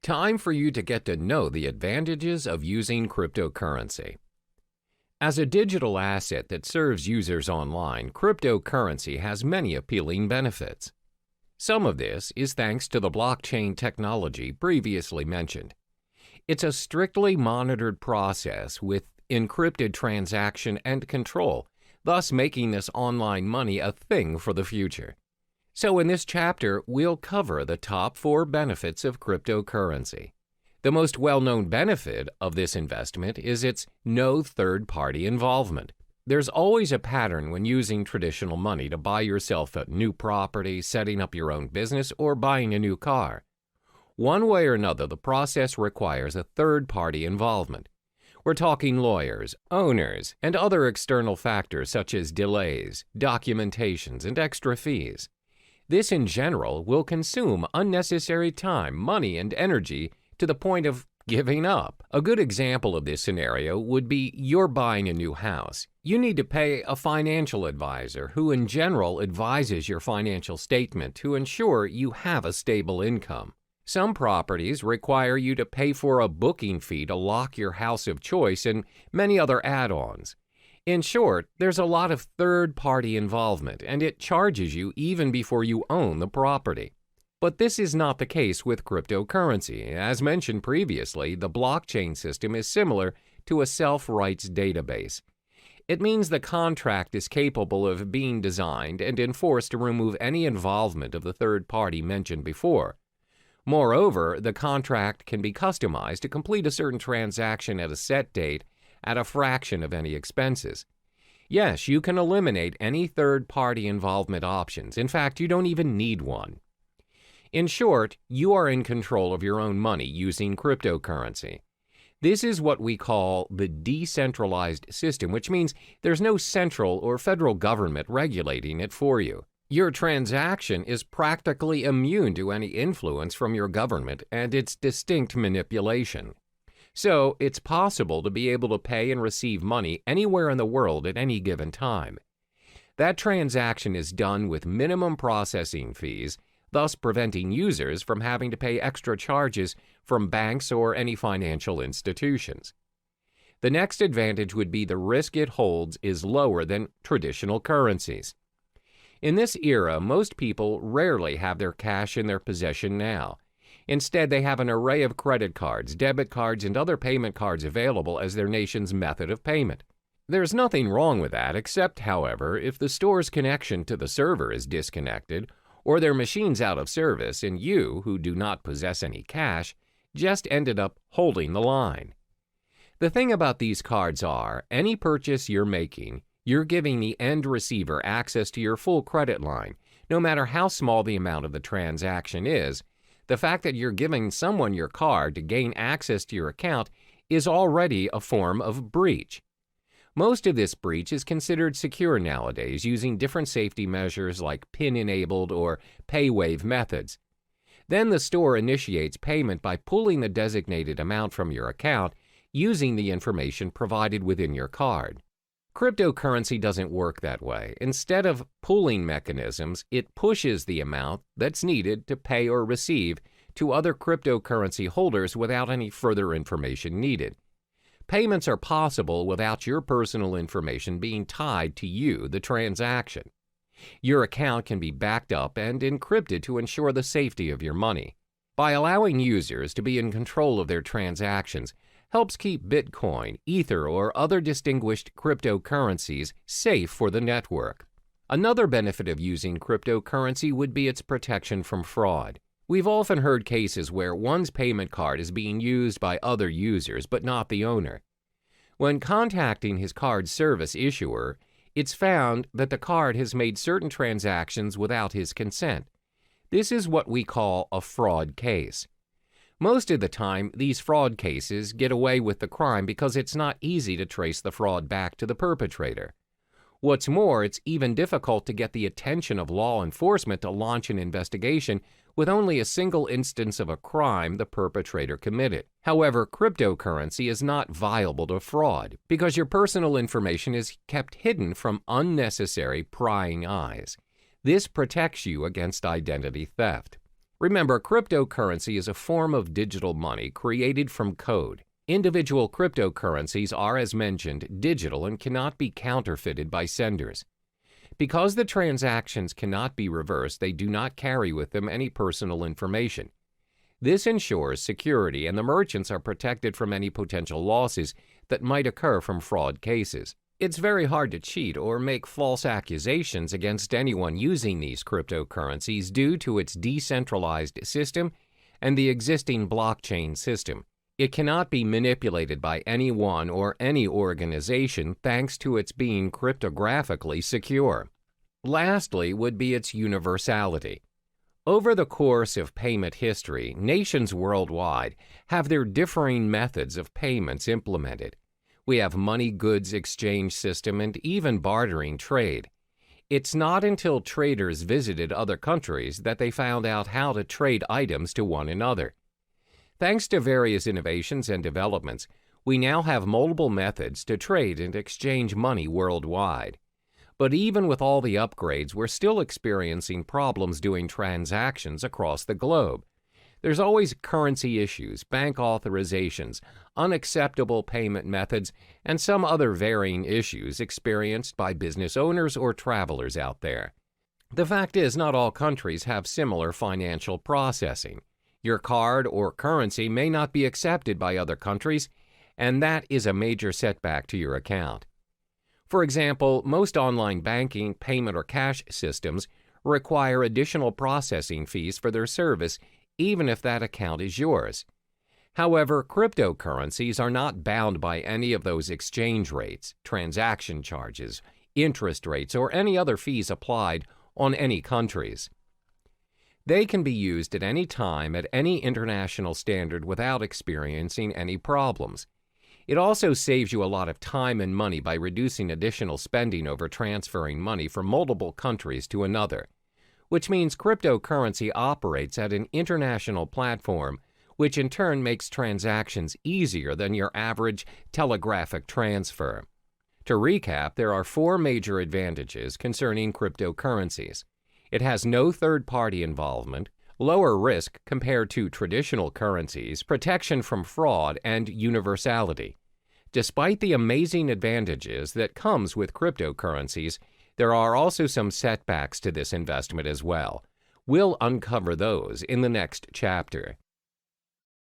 Time for you to get to know the advantages of using cryptocurrency. As a digital asset that serves users online, cryptocurrency has many appealing benefits. Some of this is thanks to the blockchain technology previously mentioned. It's a strictly monitored process with encrypted transaction and control, thus making this online money a thing for the future. So in this chapter, we'll cover the top 4 benefits of cryptocurrency. The most well-known benefit of this investment is its no third-party involvement. There's always a pattern when using traditional money to buy yourself a new property, setting up your own business, or buying a new car. One way or another, the process requires a third-party involvement. We're talking lawyers, owners, and other external factors such as delays, documentations, and extra fees. This, in general, will consume unnecessary time, money, and energy to the point of giving up. A good example of this scenario would be you're buying a new house. You need to pay a financial advisor who, in general, advises your financial statement to ensure you have a stable income. Some properties require you to pay for a booking fee to lock your house of choice and many other add-ons. In short, there's a lot of third-party involvement, and it charges you even before you own the property. But this is not the case with cryptocurrency. As mentioned previously, the blockchain system is similar to a self-rights database. It means the contract is capable of being designed and enforced to remove any involvement of the third party mentioned before. Moreover, the contract can be customized to complete a certain transaction at a set date at a fraction of any expenses. Yes, you can eliminate any third-party involvement options. In fact, you don't even need one. In short, you are in control of your own money using cryptocurrency. This is what we call the decentralized system, which means there's no central or federal government regulating it for you. Your transaction is practically immune to any influence from your government and its distinct manipulation. So, it's possible to be able to pay and receive money anywhere in the world at any given time. That transaction is done with minimum processing fees, thus preventing users from having to pay extra charges from banks or any financial institutions. The next advantage would be the risk it holds is lower than traditional currencies. In this era, most people rarely have their cash in their possession now. Instead, they have an array of credit cards, debit cards, and other payment cards available as their nation's method of payment. There's nothing wrong with that, except, however, if the store's connection to the server is disconnected, or their machine's out of service, and you, who do not possess any cash, just ended up holding the line. The thing about these cards are, any purchase you're making, you're giving the end receiver access to your full credit line, no matter how small the amount of the transaction is. The fact that you're giving someone your card to gain access to your account is already a form of breach. Most of this breach is considered secure nowadays using different safety measures like PIN-enabled or pay-wave methods. Then the store initiates payment by pulling the designated amount from your account using the information provided within your card. Cryptocurrency doesn't work that way. Instead of pooling mechanisms, it pushes the amount that's needed to pay or receive to other cryptocurrency holders without any further information needed. Payments are possible without your personal information being tied to you, the transaction. Your account can be backed up and encrypted to ensure the safety of your money. By allowing users to be in control of their transactions, helps keep Bitcoin, Ether, or other distinguished cryptocurrencies safe for the network. Another benefit of using cryptocurrency would be its protection from fraud. We've often heard cases where one's payment card is being used by other users but not the owner. When contacting his card service issuer, it's found that the card has made certain transactions without his consent. This is what we call a fraud case. Most of the time, these fraud cases get away with the crime because it's not easy to trace the fraud back to the perpetrator. What's more, it's even difficult to get the attention of law enforcement to launch an investigation with only a single instance of a crime the perpetrator committed. However, cryptocurrency is not viable to fraud because your personal information is kept hidden from unnecessary prying eyes. This protects you against identity theft. Remember, cryptocurrency is a form of digital money created from code. Individual cryptocurrencies are, as mentioned, digital and cannot be counterfeited by senders. Because the transactions cannot be reversed, they do not carry with them any personal information. This ensures security, and the merchants are protected from any potential losses that might occur from fraud cases. It's very hard to cheat or make false accusations against anyone using these cryptocurrencies due to its decentralized system and the existing blockchain system. It cannot be manipulated by anyone or any organization thanks to its being cryptographically secure. Lastly would be its universality. Over the course of payment history, nations worldwide have their differing methods of payments implemented. We have money goods exchange system and even bartering trade. It's not until traders visited other countries that they found out how to trade items to one another. Thanks to various innovations and developments, we now have multiple methods to trade and exchange money worldwide. But even with all the upgrades, we're still experiencing problems doing transactions across the globe. There's always currency issues, bank authorizations, unacceptable payment methods, and some other varying issues experienced by business owners or travelers out there. The fact is, not all countries have similar financial processing. Your card or currency may not be accepted by other countries, and that is a major setback to your account. For example, most online banking, payment, or cash systems require additional processing fees for their service, even if that account is yours. However, cryptocurrencies are not bound by any of those exchange rates, transaction charges, interest rates, or any other fees applied on any countries. They can be used at any time at any international standard without experiencing any problems. It also saves you a lot of time and money by reducing additional spending over transferring money from multiple countries to another, which means cryptocurrency operates at an international platform, which in turn makes transactions easier than your average telegraphic transfer. To recap, there are 4 major advantages concerning cryptocurrencies. It has no third-party involvement, lower risk compared to traditional currencies, protection from fraud, and universality. Despite the amazing advantages that comes with cryptocurrencies, there are also some setbacks to this investment as well. We'll uncover those in the next chapter.